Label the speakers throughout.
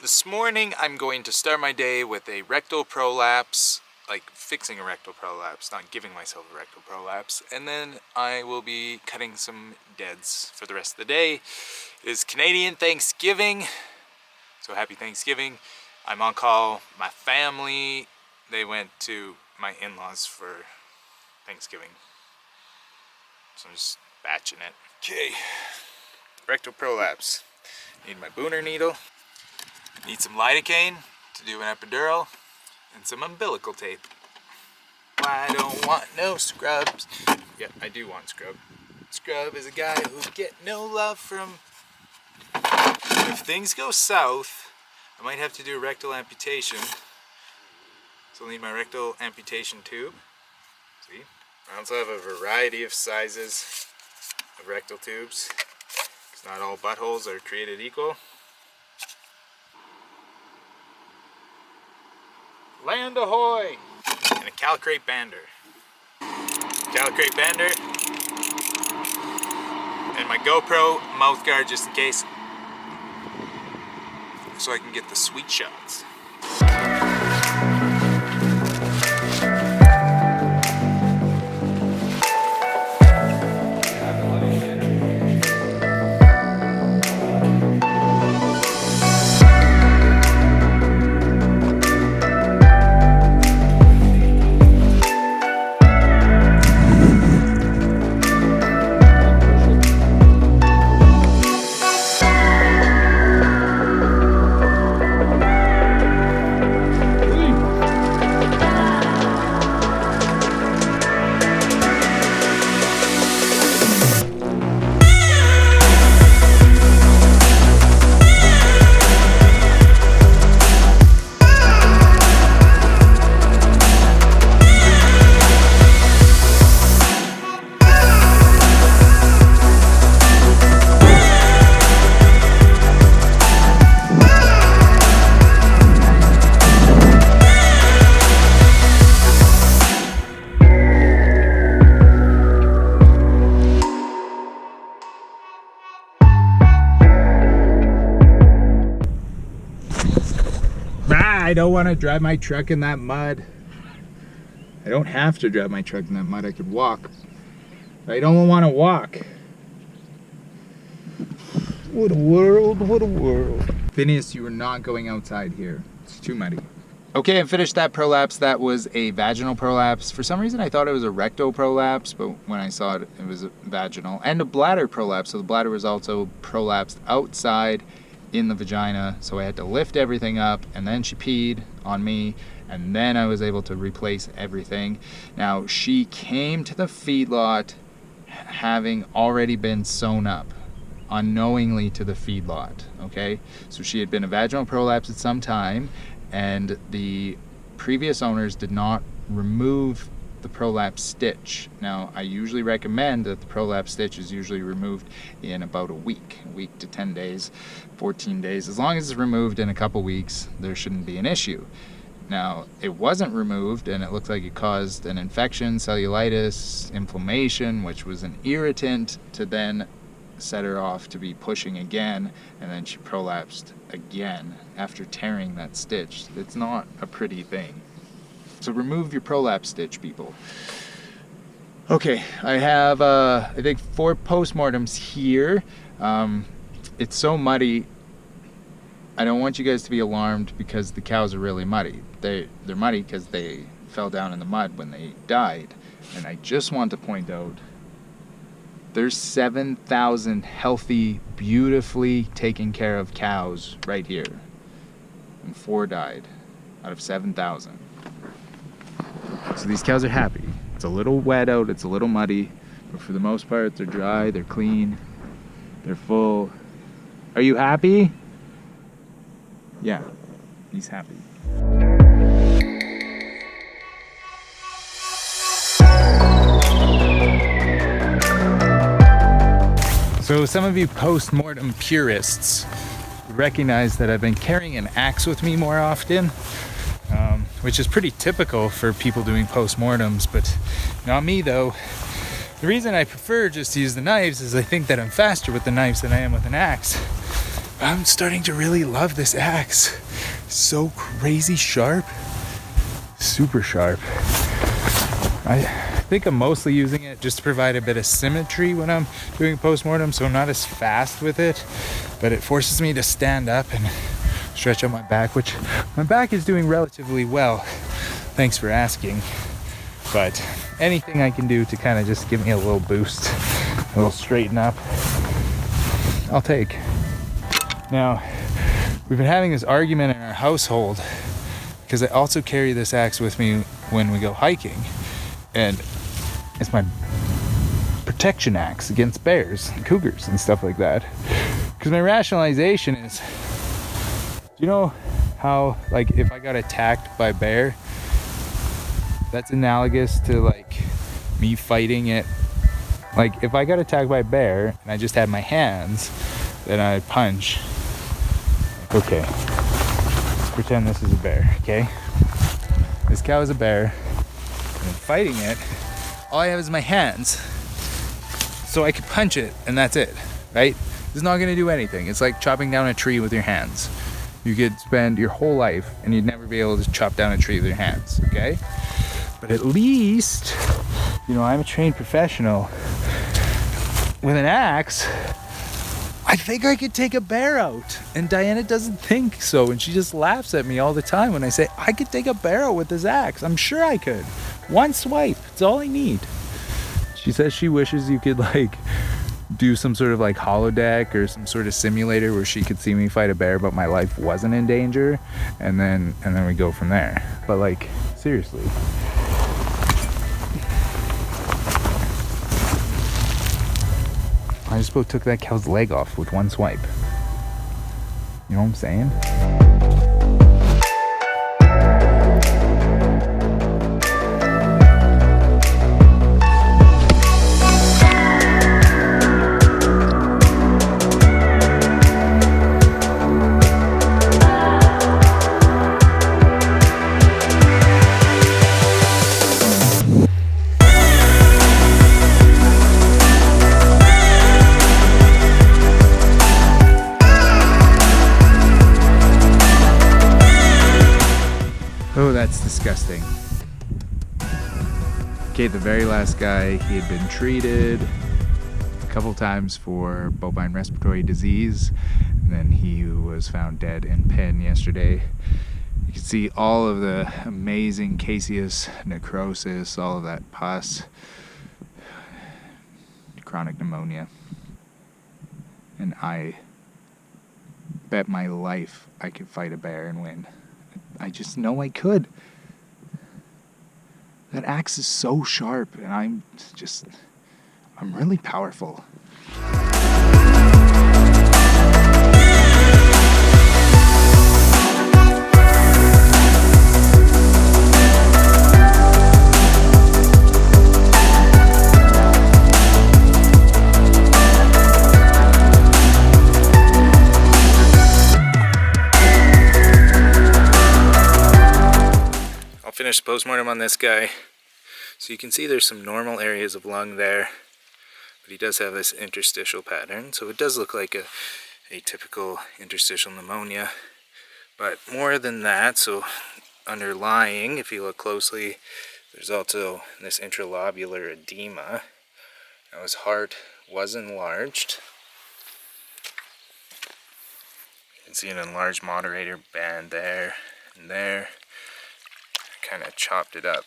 Speaker 1: This morning I'm going to start my day with a rectal prolapse, like fixing a rectal prolapse, not giving myself a rectal prolapse, and then I will be cutting some deads for the rest of the day. It is Canadian Thanksgiving, so happy Thanksgiving. I'm on call. My family, they went to my in-laws for Thanksgiving, so I'm just batching it. Okay, rectal prolapse. Need my Booner needle. Need some lidocaine to do an epidural, and some umbilical tape. I don't want no scrubs. Yeah, I do want scrub. Scrub is a guy who get no love from. If things go south, I might have to do a rectal amputation. So I'll need my rectal amputation tube. See? I also have a variety of sizes of rectal tubes, because not all buttholes are created equal. Land ahoy! And a calcrate bander. Calcrate bander. And my GoPro mouth guard just in case. So I can get the sweet shots. I don't want to drive my truck in that mud. I don't have to drive my truck in that mud. I could walk. I don't want to walk. What a world, what a world. Phineas, you are not going outside here. It's too muddy. Okay, I finished that prolapse. That was a vaginal prolapse. For some reason I thought it was a rectal prolapse, but when I saw it, it was a vaginal. And a bladder prolapse, so the bladder was also prolapsed outside in the vagina, so I had to lift everything up, and then she peed on me, and then I was able to replace everything. Now, she came to the feedlot having already been sewn up, unknowingly to the feedlot, okay? So she had been a vaginal prolapse at some time, and the previous owners did not remove the prolapse stitch. Now, I usually recommend that the prolapse stitch is usually removed in about a week to 10 days, 14 days. As long as it's removed in a couple weeks, there shouldn't be an issue. Now, it wasn't removed, and it looked like it caused an infection, cellulitis, inflammation, which was an irritant to then set her off to be pushing again, and then she prolapsed again after tearing that stitch. It's not a pretty thing. So remove your prolapse stitch, people. Okay, I have, I think 4 post-mortems here. It's so muddy. I don't want you guys to be alarmed because the cows are really muddy. They're muddy because they fell down in the mud when they died. And I just want to point out, there's 7,000 healthy, beautifully taken care of cows right here. And 4 died out of 7,000. So these cows are happy. It's a little wet out, it's a little muddy, but for the most part, they're dry, they're clean, they're full. Are you happy? Yeah, he's happy. So some of you post-mortem purists recognize that I've been carrying an axe with me more often. Which is pretty typical for people doing post-mortems, but not me though. The reason I prefer just to use the knives is I think that I'm faster with the knives than I am with an axe. I'm starting to really love this axe. So crazy sharp. Super sharp. I think I'm mostly using it just to provide a bit of symmetry when I'm doing post-mortem, so I'm not as fast with it, but it forces me to stand up and stretch out my back, which my back is doing relatively well. Thanks for asking. But anything I can do to kind of just give me a little boost, a little straighten up, I'll take. Now, we've been having this argument in our household because I also carry this axe with me when we go hiking, and it's my protection axe against bears and cougars and stuff like that. Because my rationalization is, do you know how, like, if I got attacked by a bear, that's analogous to like me fighting it. Like if I got attacked by a bear and I just had my hands, then I'd punch. Okay, pretend this is a bear, okay? This cow is a bear, and I'm fighting it. All I have is my hands, so I could punch it, and that's it, right? It's not gonna do anything. It's like chopping down a tree with your hands. You could spend your whole life, and you'd never be able to chop down a tree with your hands, okay? But at least, you know, I'm a trained professional. With an axe, I think I could take a bear out. And Diana doesn't think so. And she just laughs at me all the time when I say, I could take a bear out with this axe. I'm sure I could. One swipe, it's all I need. She says she wishes you could like do some sort of like holodeck or some sort of simulator where she could see me fight a bear, but my life wasn't in danger. And then we go from there. But like, seriously. I just about took that cow's leg off with one swipe. You know what I'm saying? Oh, that's disgusting. Okay, the very last guy, he had been treated a couple times for bovine respiratory disease, and then he was found dead in pen yesterday. You can see all of the amazing caseous necrosis, all of that pus, chronic pneumonia. And I bet my life I could fight a bear and win. I just know I could. That axe is so sharp, and I'm really powerful. Finish post-mortem on this guy. So you can see there's some normal areas of lung there, but he does have this interstitial pattern, so it does look like a typical interstitial pneumonia. But more than that, so underlying, if you look closely, there's also this intralobular edema. Now his heart was enlarged. You can see an enlarged moderator band there and there. Kind of chopped it up.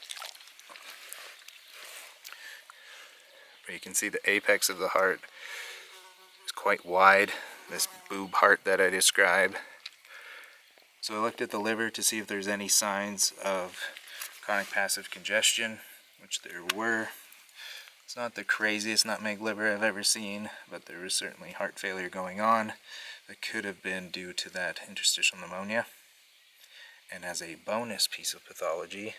Speaker 1: But you can see the apex of the heart is quite wide, this boob heart that I described. So I looked at the liver to see if there's any signs of chronic passive congestion, which there were. It's not the craziest nutmeg liver I've ever seen, but there was certainly heart failure going on that could have been due to that interstitial pneumonia. And as a bonus piece of pathology,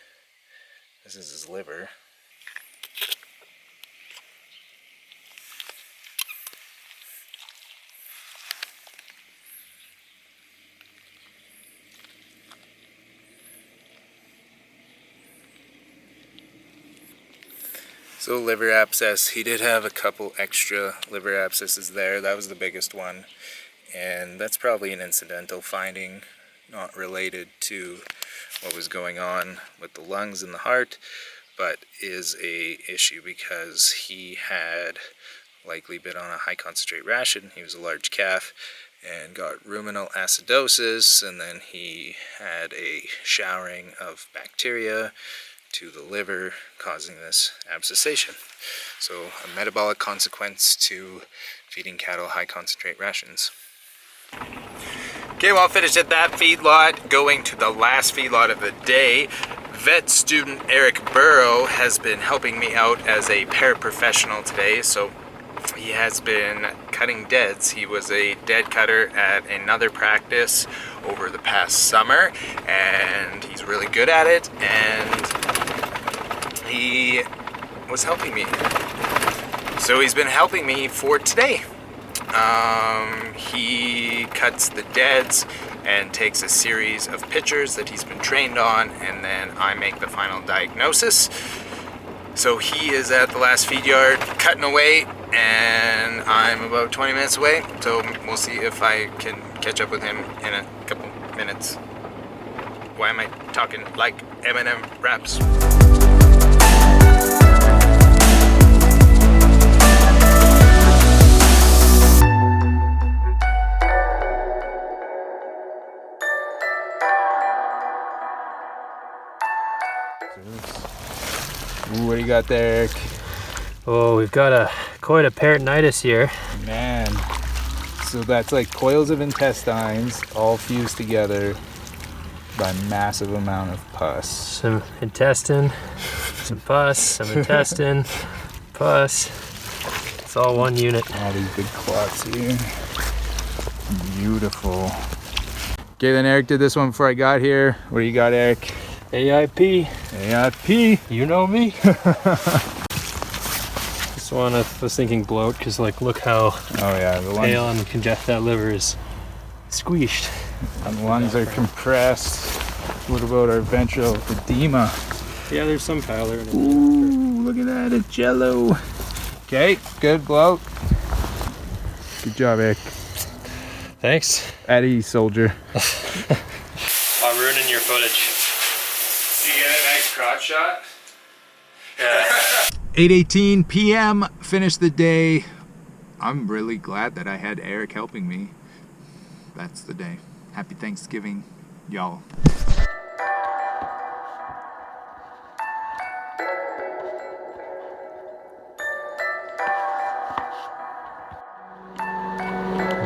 Speaker 1: this is his liver. So liver abscess, he did have a couple extra liver abscesses there. That was the biggest one. and that's probably an incidental finding, not related to what was going on with the lungs and the heart, but is a issue because he had likely been on a high concentrate ration. He was a large calf and got ruminal acidosis, and then he had a showering of bacteria to the liver, causing this abscessation. So a metabolic consequence to feeding cattle high concentrate rations. Okay, well, finished at that feedlot. Going to the last feedlot of the day. Vet student Eric Burrow has been helping me out as a paraprofessional today, so he has been cutting deads. He was a dead cutter at another practice over the past summer, and he's really good at it, and he was helping me. So he's been helping me for today. He cuts the deads and takes a series of pictures that he's been trained on, and then I make the final diagnosis. So he is at the last feed yard cutting away, and I'm about 20 minutes away, so we'll see if I can catch up with him in a couple minutes. Why am I talking like M&M raps? Ooh, what do you got there, Eric?
Speaker 2: Oh, we've got quite a peritonitis here.
Speaker 1: Man, so that's like coils of intestines all fused together by massive amount of pus.
Speaker 2: Some intestine, some pus, some intestine, pus. It's all one unit.
Speaker 1: All these big clots here. Beautiful. Okay, then Eric did this one before I got here. What do you got, Eric?
Speaker 2: AIP.
Speaker 1: AIP.
Speaker 2: You know me. This one I was thinking bloat because look how
Speaker 1: the
Speaker 2: pale and congested that liver is squeezed.
Speaker 1: And the lungs are compressed. What about our ventral edema?
Speaker 2: Yeah, there's some pallor in it.
Speaker 1: Ooh, look at that, it's jello. Okay, good bloat. Good job, Eric.
Speaker 2: Thanks.
Speaker 1: At ease, soldier.
Speaker 2: I'm ruining your footage.
Speaker 1: Did you get a nice crotch shot? Yeah. 8:18 p.m. Finished the day. I'm really glad that I had Eric helping me. That's the day. Happy Thanksgiving, y'all.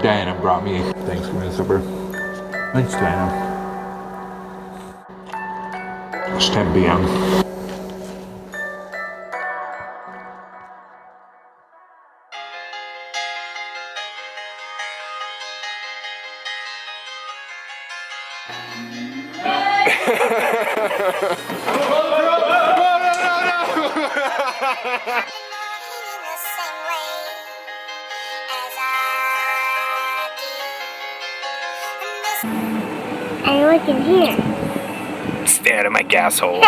Speaker 1: Diana brought me Thanksgiving supper. Thanks, Diana. It's 10 p.m.
Speaker 3: I look in here.
Speaker 1: Stay out of my gas hole.